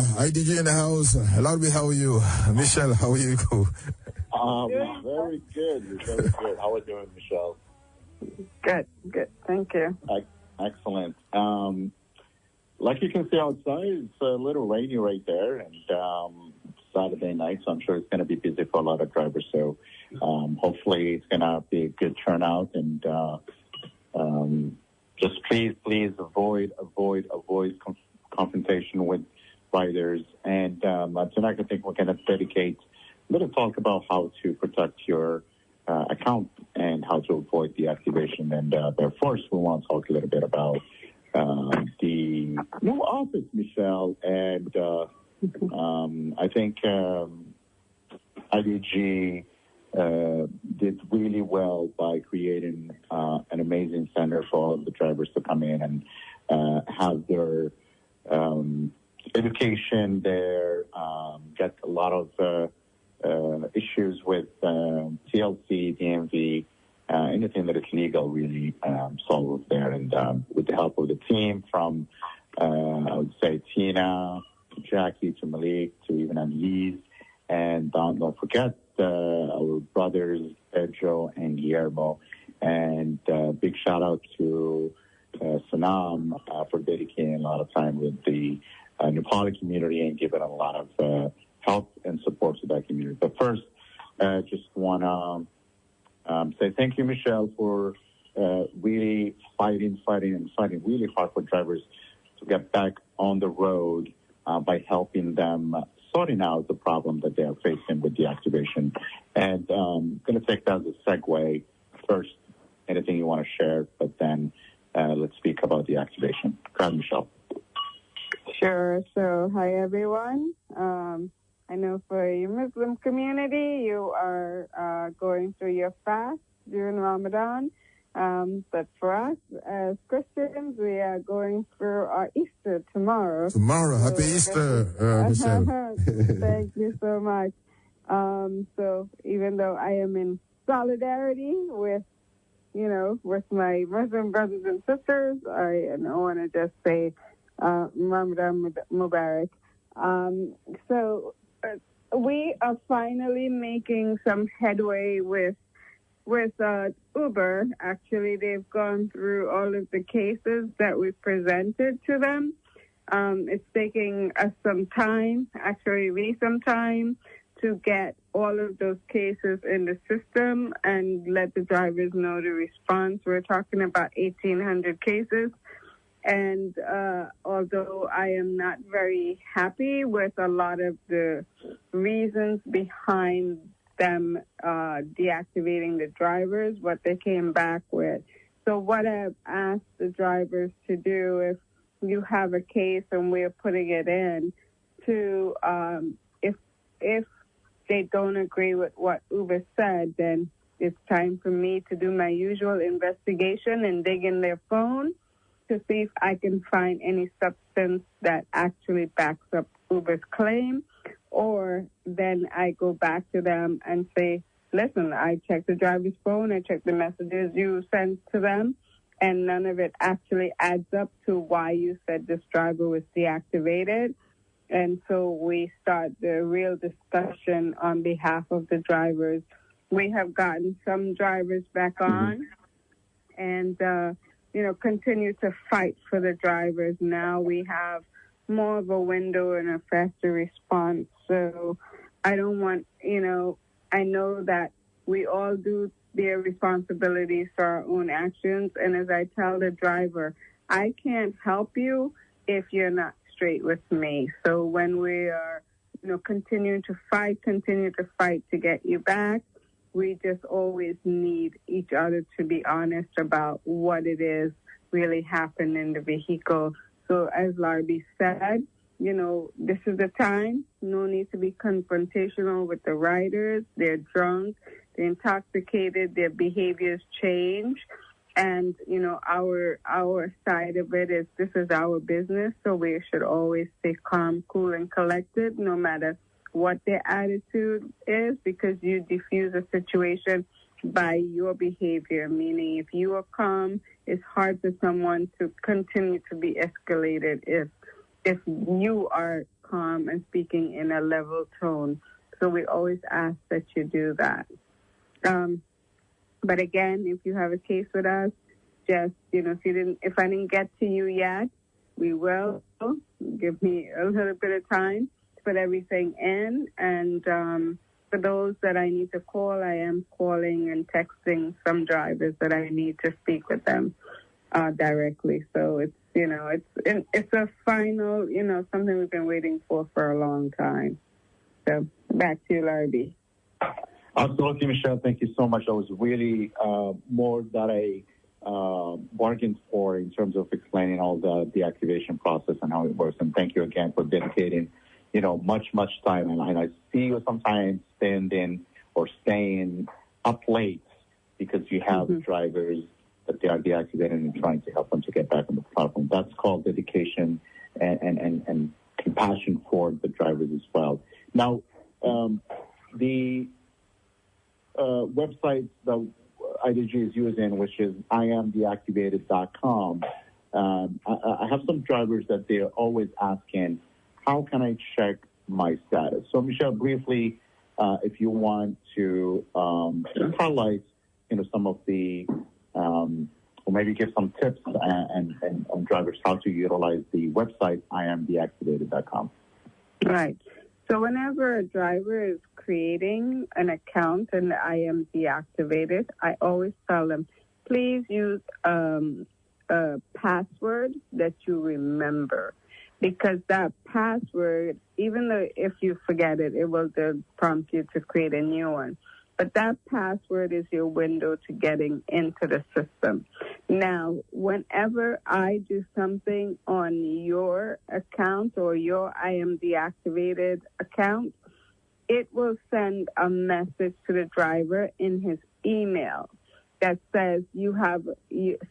IDG in the house. Larbi, how are you? Michelle, how are you? Very good. Very good. How are you doing, Michelle? Good. Thank you. Excellent. Like you can see outside, it's a little rainy right there, and Saturday night, so I'm sure it's going to be busy for a lot of drivers. So hopefully it's going to be a good turnout, and just please avoid confrontation with riders. And tonight I think we're going to dedicate a little talk about how to protect your account and how to avoid deactivation. And therefore, we want to talk a little bit about the new office, Michelle. And I think IDG did really well by creating an amazing center for all of the drivers to come in and have their education there, get a lot of issues with TLC, DMV, anything that is legal really solved there. And with the help of the team from, I would say, Tina, to Jackie, to Malik, to even Annalise, and don't forget our brothers, Pedro and Guillermo. And big shout out to Sanam for dedicating a lot of time with the Nepali community and giving a lot of help and support to that community. But first, just want to say thank you, Michelle, for really fighting really hard for drivers to get back on the road by helping them sorting out the problem that they are facing with deactivation. And I'm going to take that as a segue. First, anything you want to share, but then let's speak about deactivation. Go ahead, Michelle. Sure. So, hi, everyone. I know for your Muslim community, you are going through your fast during Ramadan. But for us as Christians, we are going through our Easter tomorrow. Happy Easter, Michelle. Thank you so much. So even though I am in solidarity with my Muslim brothers and sisters, I want to just say Ramadan Mubarak. So we are finally making some headway with Uber. Actually, they've gone through all of the cases that we presented to them. It's taking us some time, to get all of those cases in the system and let the drivers know the response. We're talking about 1,800 cases. And although I am not very happy with a lot of the reasons behind them deactivating the drivers, what they came back with. So what I've asked the drivers to do, if you have a case and we're putting it in, to if they don't agree with what Uber said, then it's time for me to do my usual investigation and dig in their phone to see if I can find any substance that actually backs up Uber's claim. Or then I go back to them and say, listen, I checked the driver's phone, I checked the messages you sent to them, and none of it actually adds up to why you said this driver was deactivated. And so we start the real discussion on behalf of the drivers. We have gotten some drivers back on and, continue to fight for the drivers. Now we have more of a window and a faster response. So I don't want, I know that we all do their responsibilities for our own actions. And as I tell the driver, I can't help you if you're not straight with me. So when we are, continue to fight to get you back, we just always need each other to be honest about what it is really happened in the vehicle. So as Larbi said, this is the time. No need to be confrontational with the riders. They're drunk, they're intoxicated, their behaviors change. And, our side of it is this is our business, so we should always stay calm, cool, and collected, no matter what their attitude is, because you diffuse a situation by your behavior, meaning if you are calm, it's hard for someone to continue to be escalated if you are calm and speaking in a level tone. So we always ask that you do that. But again, if you have a case with us, just, if I didn't get to you yet, we will. Give me a little bit of time to put everything in. And for those that I need to call, I am calling and texting some drivers that I need to speak with them directly. So it's a final, something we've been waiting for a long time. So back to you, Larry. Absolutely, Michelle. Thank you so much. That was really more that I bargained for in terms of explaining all the deactivation process and how it works. And thank you again for dedicating, much time. And I see you sometimes staying up late because you have drivers that they are deactivated and trying to help them to get back on the platform. That's called dedication and compassion for the drivers as well. Now, the website that IDG is using, which is iamdeactivated.com, I have some drivers that they're always asking, how can I check my status? So, Michelle, briefly, if you want to just highlight, some of the, or maybe give some tips and on drivers how to utilize the website iamdeactivated.com. Right. So whenever a driver is creating an account and I am deactivated, I always tell them, please use a password that you remember. Because that password, even though if you forget it, it will prompt you to create a new one. But that password is your window to getting into the system. Now, whenever I do something on your account or your I am deactivated account, it will send a message to the driver in his email that says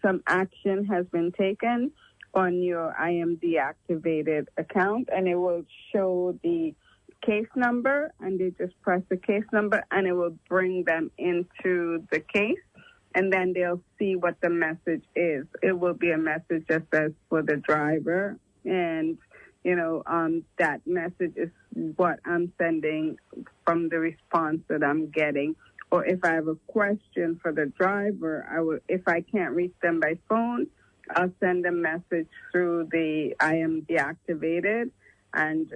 some action has been taken on your I am deactivated account, and it will show the case number, and they just press the case number, and it will bring them into the case, and then they'll see what the message is. It will be a message that says for the driver, and that message is what I'm sending from the response that I'm getting. Or if I have a question for the driver, if I can't reach them by phone, I'll send a message through the I am deactivated, and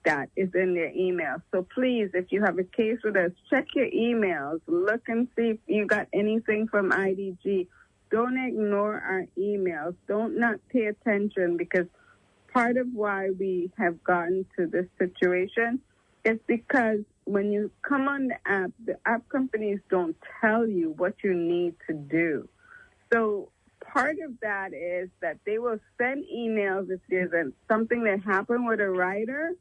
that is in their email. So please, if you have a case with us, check your emails. Look and see if you got anything from IDG. Don't ignore our emails. Don't not pay attention, because part of why we have gotten to this situation is because when you come on the app companies don't tell you what you need to do. So part of that is that they will send emails if there's something that happened with a rider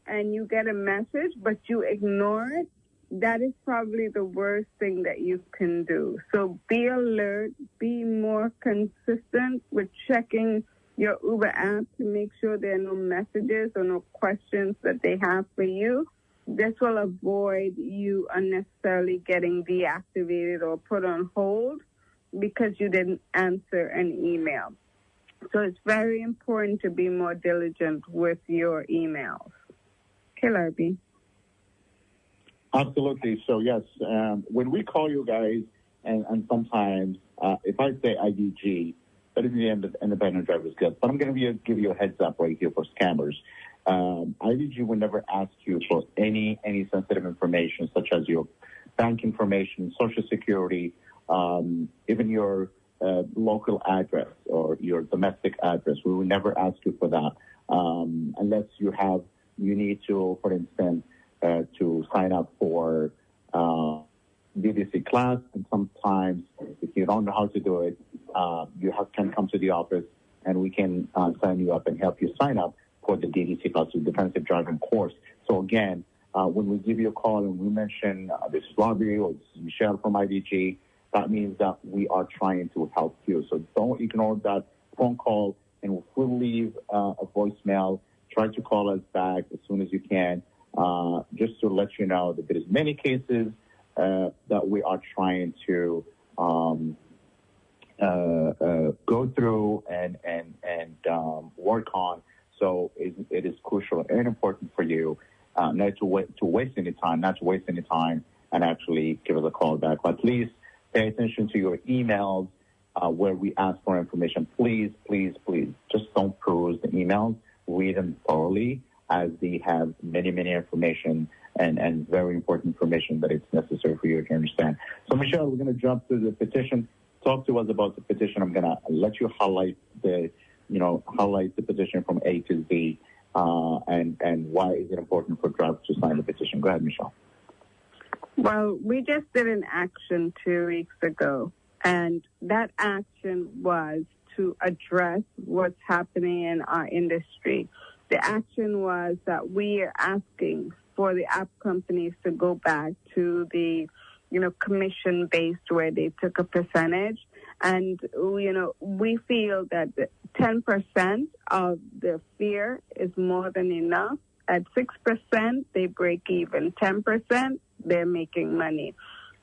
and you get a message, but you ignore it. That is probably the worst thing that you can do. So be alert, be more consistent with checking your Uber app to make sure there are no messages or no questions that they have for you. This will avoid you unnecessarily getting deactivated or put on hold because you didn't answer an email. So it's very important to be more diligent with your emails. Okay, Larby. Absolutely. So, yes, when we call you guys, and sometimes if I say IDG, that is the independent driver's guild. But I'm going to give you a heads up right here for scammers. IDG will never ask you for any sensitive information, such as your bank information, Social Security, even your local address or your domestic address. We will never ask you for that unless you need to, for instance, to sign up for DDC class. And sometimes, if you don't know how to do it, you can come to the office and we can sign you up and help you sign up for the DDC class, the defensive driving course. So again, when we give you a call and we mention this is Robbie or this is Michelle from IDG, that means that we are trying to help you. So don't ignore that phone call, and we'll leave a voicemail. Try to call us back as soon as you can, just to let you know that there's many cases that we are trying to go through and work on So it is crucial and important for you not to waste any time, and actually give us a call back. But please pay attention to your emails where we ask for information. Please, please, please, just don't peruse the emails. Read them thoroughly, as they have many, many information and very important information that it's necessary for you to understand. So, Michelle, we're going to jump to the petition. Talk to us about the petition. I'm going to let you highlight the petition from A to Z, and why is it important for drivers to sign the petition. Go ahead, Michelle. Well, we just did an action 2 weeks ago, and that action was to address what's happening in our industry. The action was that we are asking for the app companies to go back to the, commission-based where they took a percentage. And, we feel that 10% of the fare is more than enough. At 6%, they break even. 10%, they're making money.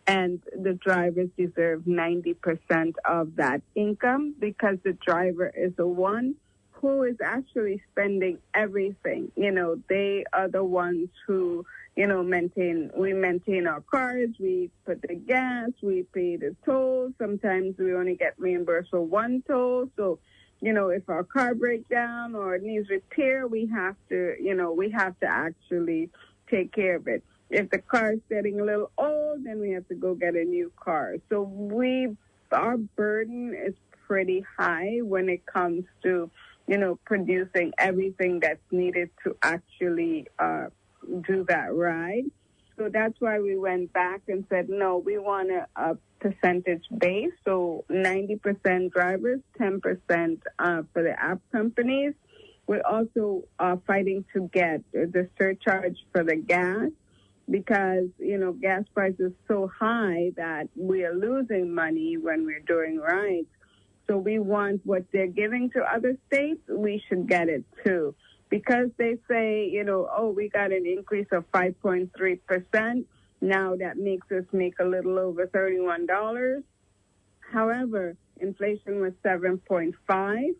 And the drivers deserve 90% of that income, because the driver is the one who is actually spending everything. They are the ones who, we maintain our cars, we put the gas, we pay the toll. Sometimes we only get reimbursed for one toll. So, if our car breaks down or it needs repair, we have to actually take care of it. If the car is getting a little old, then we have to go get a new car. So our burden is pretty high when it comes to, producing everything that's needed to actually do that ride. So that's why we went back and said, no, we want a percentage base. So 90% drivers, 10% for the app companies. We're also fighting to get the surcharge for the gas, because, gas prices so high that we are losing money when we're doing rides. So we want what they're giving to other states, we should get it too. Because they say, we got an increase of 5.3%. Now that makes us make a little over $31. However, inflation was 7.5%.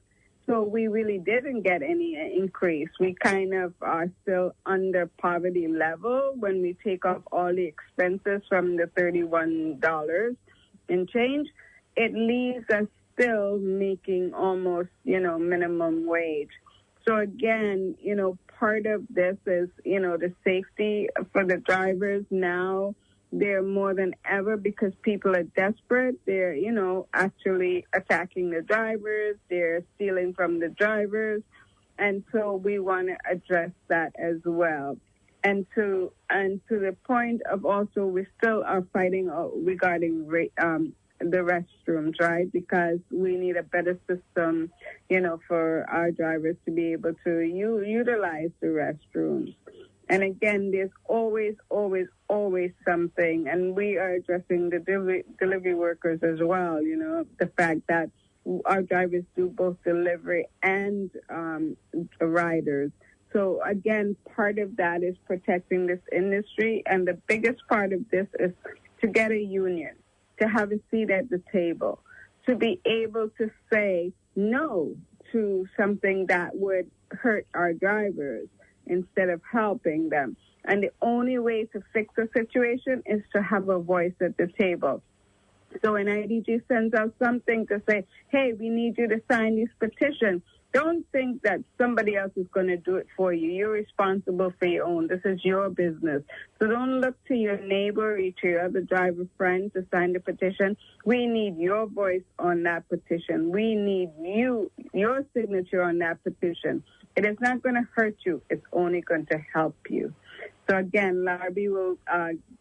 So we really didn't get any increase. We kind of are still under poverty level when we take off all the expenses from the $31 and change. It leaves us still making almost, minimum wage. So again, part of this is, the safety for the drivers now. They're more than ever, because people are desperate. They're, actually attacking the drivers. They're stealing from the drivers. And so we want to address that as well. And to the point of also, we still are fighting regarding the restrooms, right? Because we need a better system, for our drivers to be able to utilize the restrooms. And again, there's always, always, always something. And we are addressing the delivery workers as well, the fact that our drivers do both delivery and riders. So again, part of that is protecting this industry. And the biggest part of this is to get a union, to have a seat at the table, to be able to say no to something that would hurt our drivers instead of helping them. And the only way to fix a situation is to have a voice at the table. So when IDG sends out something to say, hey, we need you to sign this petition, don't think that somebody else is going to do it for you. You're responsible for your own. This is your business. So don't look to your neighbor or to your other driver friend to sign the petition. We need your voice on that petition. We need your signature on that petition. It is not going to hurt you. It's only going to help you. So again, Larby will,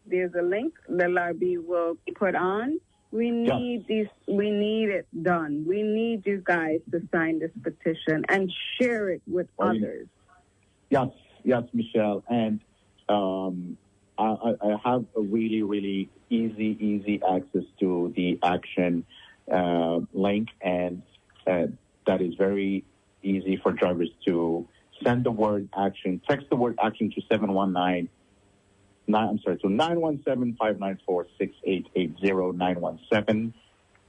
there's a link that Larby will put on. We need we need it done. We need you guys to sign this petition and share it with others. Yes, Michelle. And I have a really, really easy access to the action link, and that is very easy for drivers to send the word action, text the word action to 917-594-6880,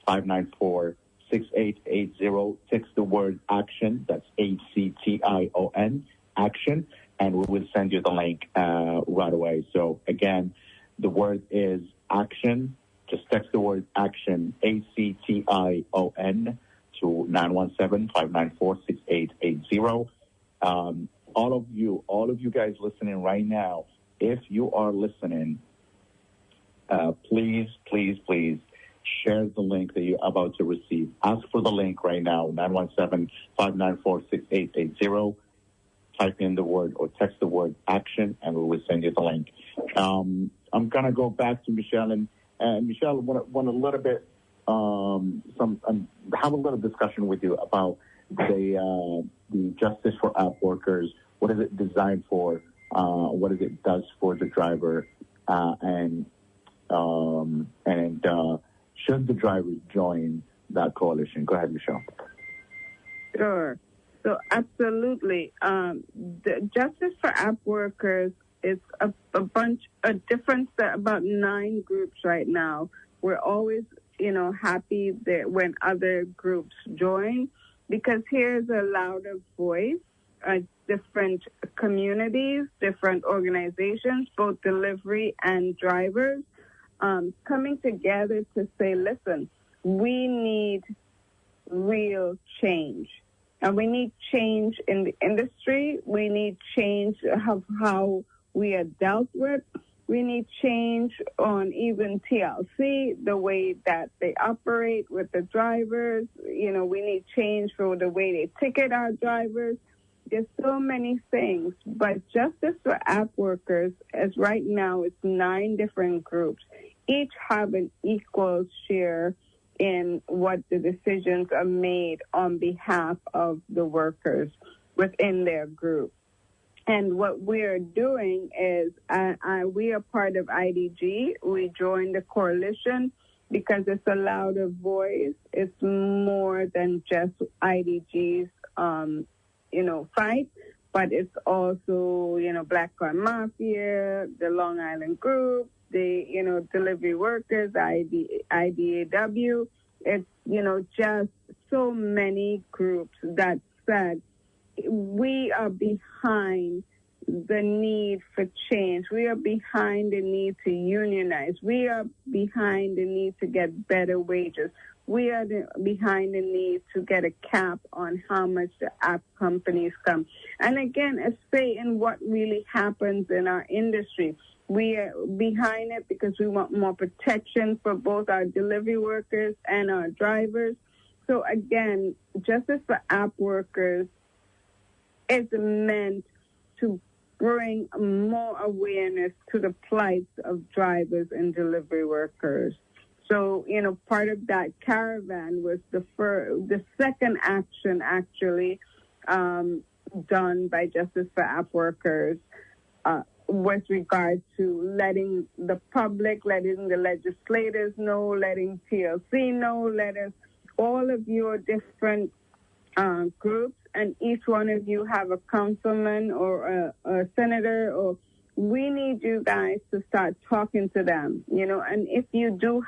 917-594-6880. 6880. Text the word action. That's ACTION, action, and we will send you the link right away. So again, the word is action. Just text the word action, ACTION, to 917-594-6880. All of you guys listening right now, if you are listening, please share the link that you're about to receive. Ask for the link right now, 917-594-6880. Type in the word or text the word action, and we will send you the link. I'm going to go back to Michelle, and Michelle, want a little bit, have a little discussion with you about the Justice for App Workers. What is it designed for? What is it does for the driver? And should the drivers join that coalition? Go ahead, Michelle. Sure. So absolutely. The Justice for App Workers is a bunch of different, about 9 groups right now. We're always, happy that when other groups join, because here's a louder voice, different communities, different organizations, both delivery and drivers, coming together to say, listen, we need real change. And we need change in the industry. We need change of how we are dealt with. We need change on even TLC, the way that they operate with the drivers. We need change for the way they ticket our drivers. There's so many things. But Justice for App Workers, as right now, it's 9 different groups. Each have an equal share in what the decisions are made on behalf of the workers within their group. And what we're doing is we are part of IDG. We joined the coalition because it's a louder voice. It's more than just IDG's, fight, but it's also, Black Car Mafia, the Long Island Group, the, delivery workers, IDAW. It's, just so many groups that said we are behind the need for change. We are behind the need to unionize. We are behind the need to get better wages. We are behind the need to get a cap on how much the app companies come. And again, a say in what really happens in our industry. We are behind it because we want more protection for both our delivery workers and our drivers. So again, Justice for App Workers is meant to bring more awareness to the plight of drivers and delivery workers. So, part of that caravan was the second action actually done by Justice for App Workers with regard to letting the public, letting the legislators know, letting TLC know, letting all of your different groups, and each one of you have a councilman or a senator, or we need you guys to start talking to them, and if you do